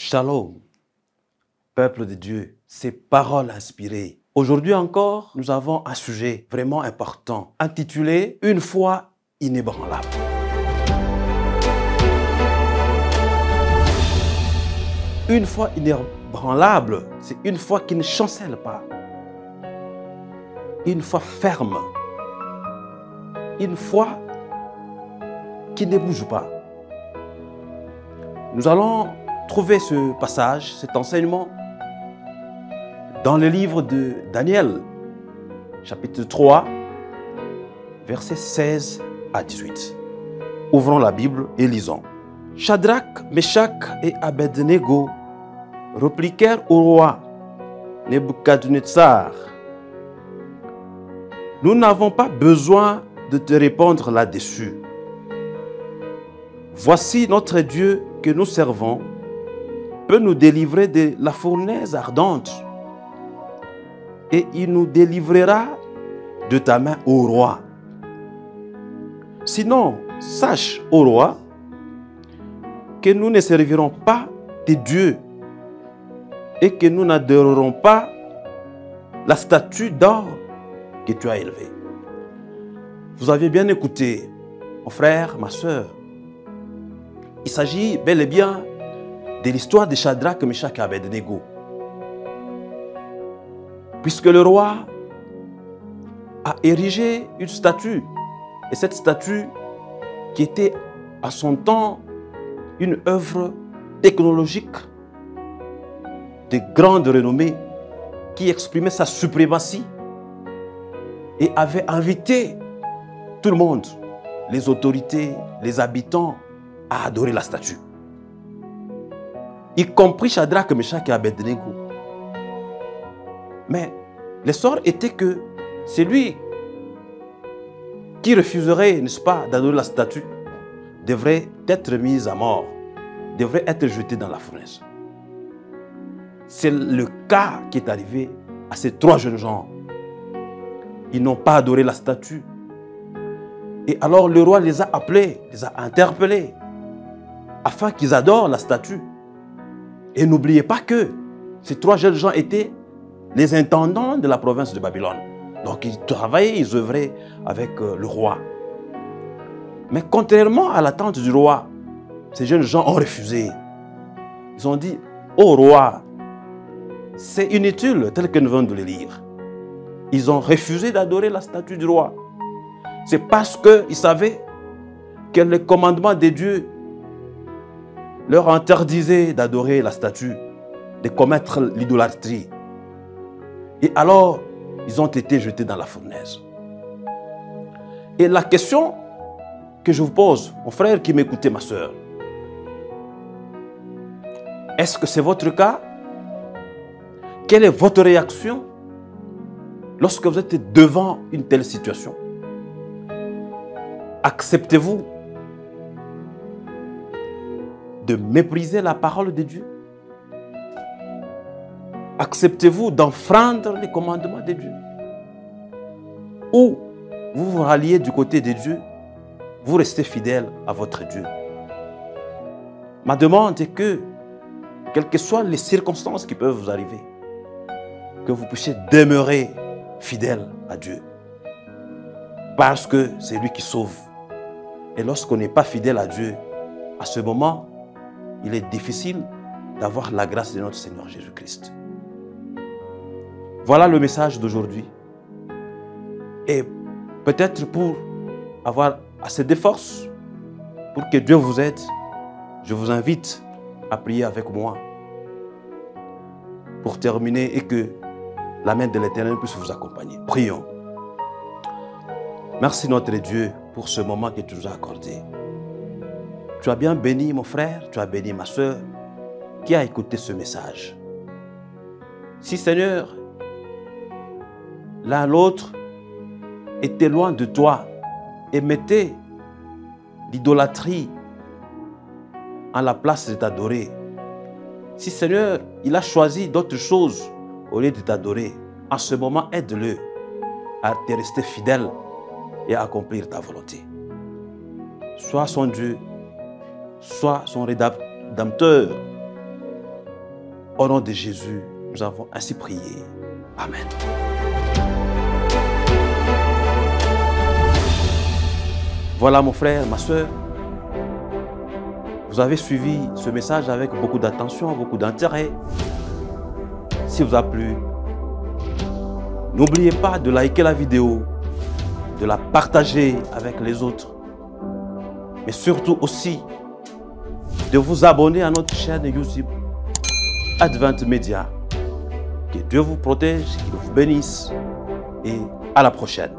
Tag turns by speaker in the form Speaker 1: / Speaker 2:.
Speaker 1: Shalom, peuple de Dieu, ces paroles inspirées. Aujourd'hui encore, nous avons un sujet vraiment important, intitulé « Une foi inébranlable ». Une foi inébranlable, c'est une foi qui ne chancelle pas. Une foi ferme. Une foi qui ne bouge pas. Nous allons trouver ce passage, cet enseignement, dans le livre de Daniel, chapitre 3, versets 16 à 18. Ouvrons la Bible et lisons. Shadrach, Meshach et Abednego répliquèrent au roi Nebuchadnezzar. Nous n'avons pas besoin de te répondre là-dessus. Voici notre Dieu que nous servons peut nous délivrer de la fournaise ardente et il nous délivrera de ta main, ô roi. Sinon, sache, ô roi, que nous ne servirons pas tes dieux et que nous n'adorerons pas la statue d'or que tu as élevée. Vous avez bien écouté, mon frère, ma soeur. Il s'agit bel et bien de l'histoire de Shadrach, Meshach et Abednego. Puisque le roi a érigé une statue, et cette statue qui était à son temps une œuvre technologique de grande renommée qui exprimait sa suprématie et avait invité tout le monde, les autorités, les habitants, à adorer la statue. Y compris Shadrach, Meshach et Abednego. Mais le sort était que celui qui refuserait, n'est-ce pas, d'adorer la statue, devrait être mis à mort, devrait être jeté dans la fournaise. C'est le cas qui est arrivé à ces trois jeunes gens. Ils n'ont pas adoré la statue. Et alors le roi les a appelés, les a interpellés, afin qu'ils adorent la statue. Et n'oubliez pas que ces trois jeunes gens étaient les intendants de la province de Babylone. Donc ils travaillaient, ils œuvraient avec le roi. Mais contrairement à l'attente du roi, ces jeunes gens ont refusé. Ils ont dit, ô roi, c'est inutile tel que nous venons de le lire. Ils ont refusé d'adorer la statue du roi. C'est parce qu'ils savaient que le commandement de Dieu leur interdisait d'adorer la statue, de commettre l'idolâtrie. Et alors, ils ont été jetés dans la fournaise. Et la question que je vous pose, mon frère qui m'écoutait, ma soeur, est-ce que c'est votre cas? Quelle est votre réaction lorsque vous êtes devant une telle situation? Acceptez-vous de mépriser la parole de Dieu? Acceptez-vous d'enfreindre les commandements de Dieu? Ou vous vous ralliez du côté de Dieu, vous restez fidèle à votre Dieu? Ma demande est que, quelles que soient les circonstances qui peuvent vous arriver, que vous puissiez demeurer fidèle à Dieu. Parce que c'est lui qui sauve. Et lorsqu'on n'est pas fidèle à Dieu, à ce moment, il est difficile d'avoir la grâce de notre Seigneur Jésus-Christ. Voilà le message d'aujourd'hui. Et peut-être pour avoir assez de force, pour que Dieu vous aide, je vous invite à prier avec moi pour terminer et que la main de l'Éternel puisse vous accompagner. Prions. Merci notre Dieu pour ce moment que tu nous as accordé. Tu as bien béni mon frère, tu as béni ma soeur qui a écouté ce message. Si Seigneur, l'un l'autre était loin de toi et mettait l'idolâtrie en la place de t'adorer. Si Seigneur, il a choisi d'autres choses au lieu de t'adorer, en ce moment, aide-le à te rester fidèle et à accomplir ta volonté. Sois son Dieu, sois son rédempteur Au nom de Jésus, nous avons ainsi prié. Amen. Voilà mon frère, ma soeur. Vous avez suivi ce message avec beaucoup d'attention, beaucoup d'intérêt. Si vous a plu, n'oubliez pas de liker la vidéo, de la partager avec les autres, mais surtout aussi de vous abonner à notre chaîne YouTube Advent Media. Que Dieu vous protège, qu'il vous bénisse et à la prochaine.